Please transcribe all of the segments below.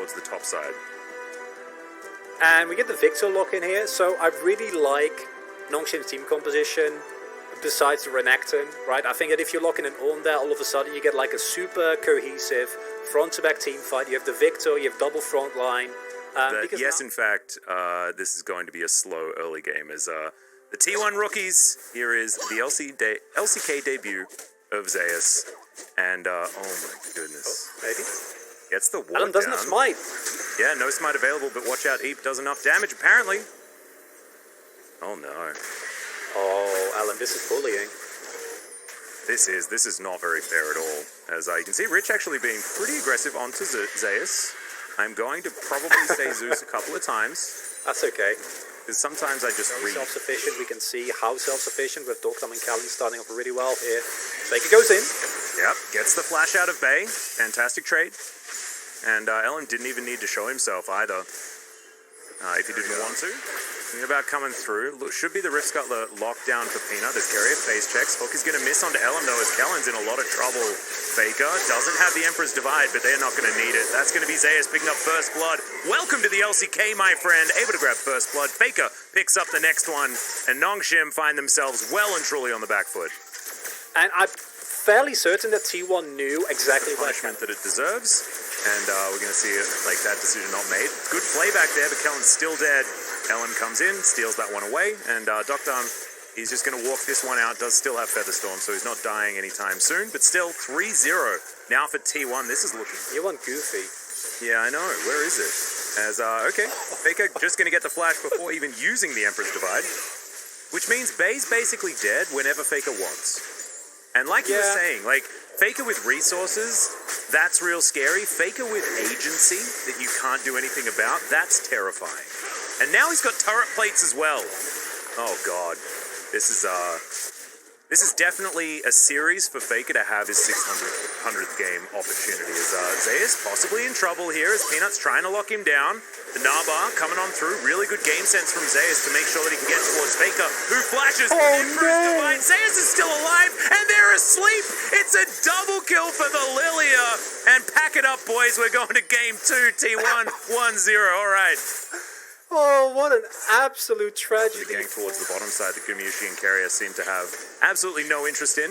towards the top side. And we get the Victor lock in here, so I really like Nongshim's team composition, besides the Renekton, right? I think that if you lock in an Ornn there, all of a sudden you get like a super cohesive front-to-back team fight. You have the Victor, you have double front line. Yes, in fact, this is going to be a slow early game as the T1 rookies. Here is the LCK debut of Zeus, and oh my goodness. Oh, maybe? Gets the ward Alan doesn't have smite. Yeah, no smite available, but watch out, Eep does enough damage apparently. Oh no. Oh, Alan, this is bullying. This is not very fair at all. As you can see, Rich actually being pretty aggressive onto Zeus. I'm going to probably say Zeus a couple of times. That's okay. Because sometimes I just read. Self-sufficient. We can see how self-sufficient with Dokkan and Kali starting off really well here. Faker goes in. Yep, gets the flash out of Bay. Fantastic trade. And Ellen didn't even need to show himself either. If he didn't want to. Thinking about coming through. Look, should be the Rift Scuttler lockdown for Peanut. There's Carrier face checks. Hook is going to miss onto Ellen though, as Kellen's in a lot of trouble. Faker doesn't have the Emperor's Divide, but they're not going to need it. That's going to be Zeus picking up first blood. Welcome to the LCK, my friend. Able to grab first blood. Faker picks up the next one, and Nongshim find themselves well and truly on the back foot. And I'm fairly certain that T1 knew exactly what punishment that it deserves, and we're going to see it, like that decision not made. Good play back there, but Kellen's still dead. Ellen comes in, steals that one away, and Doctor, he's just going to walk this one out. Does still have Featherstorm, so he's not dying anytime soon, but still 3-0 now for T1. This is looking... T1 goofy. Yeah, I know. Where is it? As, okay, Faker just going to get the flash before even using the Emperor's Divide, which means Bay's basically dead whenever Faker wants. And like you were saying, like, Faker with resources, that's real scary. Faker with agency that you can't do anything about, that's terrifying. And now he's got turret plates as well. Oh god. This is definitely a series for Faker to have his 600th game opportunity. As Zeus possibly in trouble here as Peanut's trying to lock him down. The Nabar coming on through. Really good game sense from Zeus to make sure that he can get towards Faker, who flashes in for his divine. Zeus is still alive, and they're asleep. It's a double kill for the Lilia. And pack it up, boys. We're going to game 2, T1, 1-0. All right. Oh, what an absolute tragedy. The gang towards the bottom side that Gumushi and Carrier seem to have absolutely no interest in.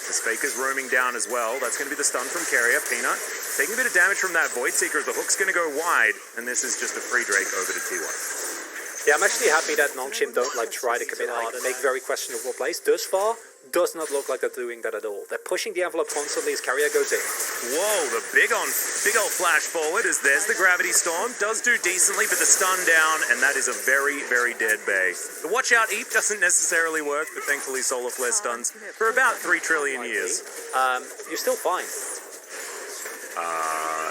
As Faker's roaming down as well. That's going to be the stun from Carrier. Peanut taking a bit of damage from that Void Seeker as the hook's going to go wide. And this is just a free Drake over to T1. Yeah, I'm actually happy that Nongshim don't try to commit hard and make very questionable plays. Thus far, does not look like they're doing that at all. They're pushing the envelope constantly as Carrier goes in. Whoa, the big old flash forward as there's the Gravity Storm. Does do decently, but the stun down, and that is a very, very dead Bay. The Watch Out Eep doesn't necessarily work, but thankfully Solar Flare stuns for about 3 trillion years. You're still fine.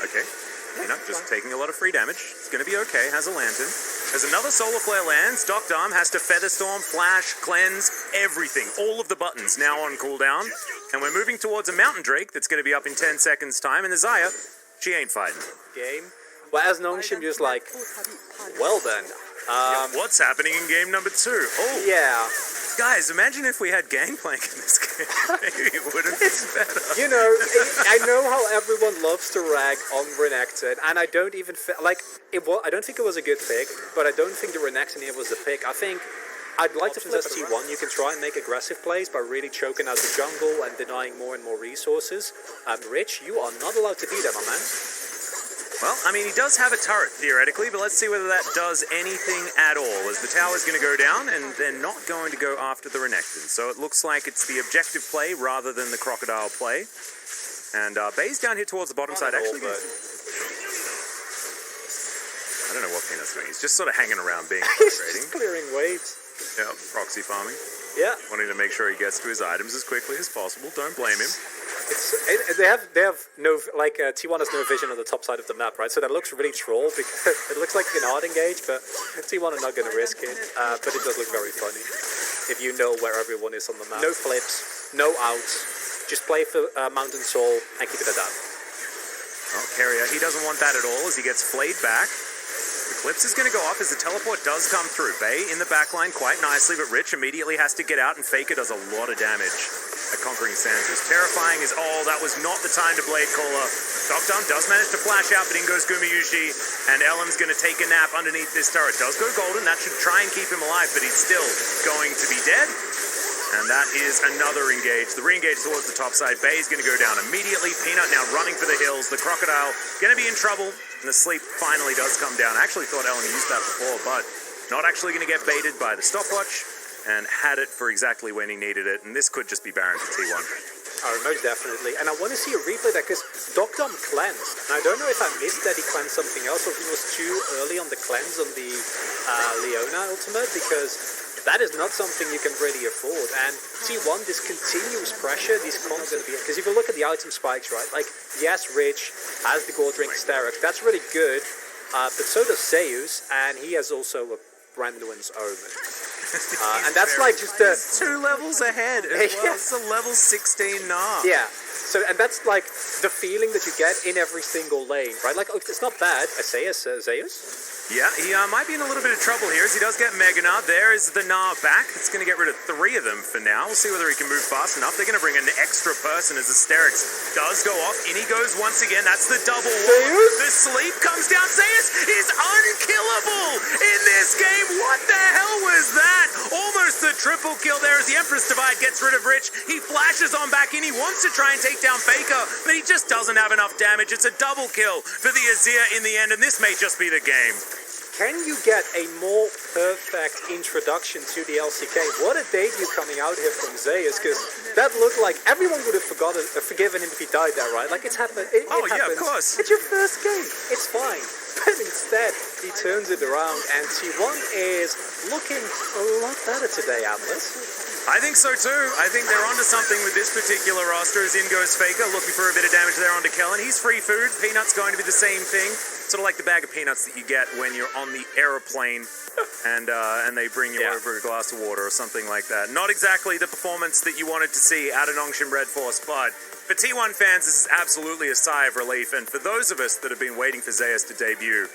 Okay. Just taking a lot of free damage. It's going to be okay. Has a lantern. As another Solar Flare lands, Doc Dom has to Featherstorm, Flash, Cleanse, everything. All of the buttons now on cooldown. And we're moving towards a Mountain Drake that's going to be up in 10 seconds' time. And the Zaya, she ain't fighting. Game. Well, as Nongshim just like, well then. What's happening in game number 2? Oh. Yeah. Guys, imagine if we had Gangplank in this game. Maybe it would have been better. You know, I know how everyone loves to rag on Renekton, and I don't even like it. I don't think it was a good pick, but I don't think the Renekton here was the pick. I think I'd like to suggest T1. You can try and make aggressive plays by really choking out the jungle and denying more and more resources. Rich, you are not allowed to be there, my man. Well, I mean, he does have a turret, theoretically, but let's see whether that does anything at all, as the tower's going to go down, and they're not going to go after the Renekton. So it looks like it's the objective play rather than the crocodile play. And Bay's down here towards the bottom side, actually. I don't know what Peanut's doing. He's just sort of hanging around being frustrating. He's clearing waves. Yeah, proxy farming. Yeah. Wanting to make sure he gets to his items as quickly as possible. Don't blame him. They have no, like, T1 has no vision on the top side of the map, right? So that looks really troll, because it looks like you can hard engage, but T1 are not going to risk it. But it does look very funny, if you know where everyone is on the map. No flips, no outs, just play for Mountain Soul and keep it at that. Oh, Carrier, he doesn't want that at all as he gets flayed back. Eclipse is going to go off as the teleport does come through. Bay in the backline quite nicely, but Rich immediately has to get out, and Faker does a lot of damage. conquering Sands is terrifying as, that was not the time to Blade Caller. Doctor does manage to flash out, but in goes Gumayushi, and Elam's going to take a nap underneath this turret. Does go golden, that should try and keep him alive, but he's still going to be dead. And that is another engage. The re-engage towards the top side. Bay is going to go down immediately. Peanut now running for the hills. The Crocodile going to be in trouble. And the sleep finally does come down. I actually thought Elam used that before, but not actually going to get baited by the stopwatch. And had it for exactly when he needed it. And this could just be Baron for T1. Oh, most definitely. And I want to see a replay there because Docdom cleansed. And I don't know if I missed that he cleansed something else or if he was too early on the cleanse on the Leona ultimate, because that is not something you can really afford. And T1, this continuous pressure, these constant... Because if you look at the item spikes, right? Like, yes, Rich has the gold drink hysterics. That's really good. But so does Zeus. And he has also a Brandwin's Omen. And that's like just a... 2 levels ahead as well. It's a level 16 Nah. Yeah. So, and that's like the feeling that you get in every single lane, right? Like, it's not bad. Zeus? Yeah, he might be in a little bit of trouble here as he does get Mega Nah. There is the Nah back. It's going to get rid of 3 of them for now. We'll see whether he can move fast enough. They're going to bring an extra person as Asterix does go off. In he goes once again. That's the double one. The sleep comes down. Zeus is unkillable in this game. What the hell was that? Almost a triple kill there as the Empress Divide gets rid of Rich. He flashes on back in. He wants to try and take down Faker, but he just doesn't have enough damage. It's a double kill for the Azir in the end, and this may just be the game. Can you get a more perfect introduction to the LCK? What a debut coming out here from Zeus, because that looked like everyone would have forgiven him if he died there, right? Like, it's happened. It yeah, of course. It's your first game. It's fine. But instead, he turns it around, and T1 is looking a lot better today, Atlas. I think so too. I think they're onto something with this particular roster as in goes Faker, looking for a bit of damage there onto Kellen. He's free food. Peanut's going to be the same thing. Sort of like the bag of peanuts that you get when you're on the aeroplane and they bring you over a glass of water or something like that. Not exactly the performance that you wanted to see out of Nongshim Red Force, but for T1 fans, this is absolutely a sigh of relief. And for those of us that have been waiting for Zeus to debut,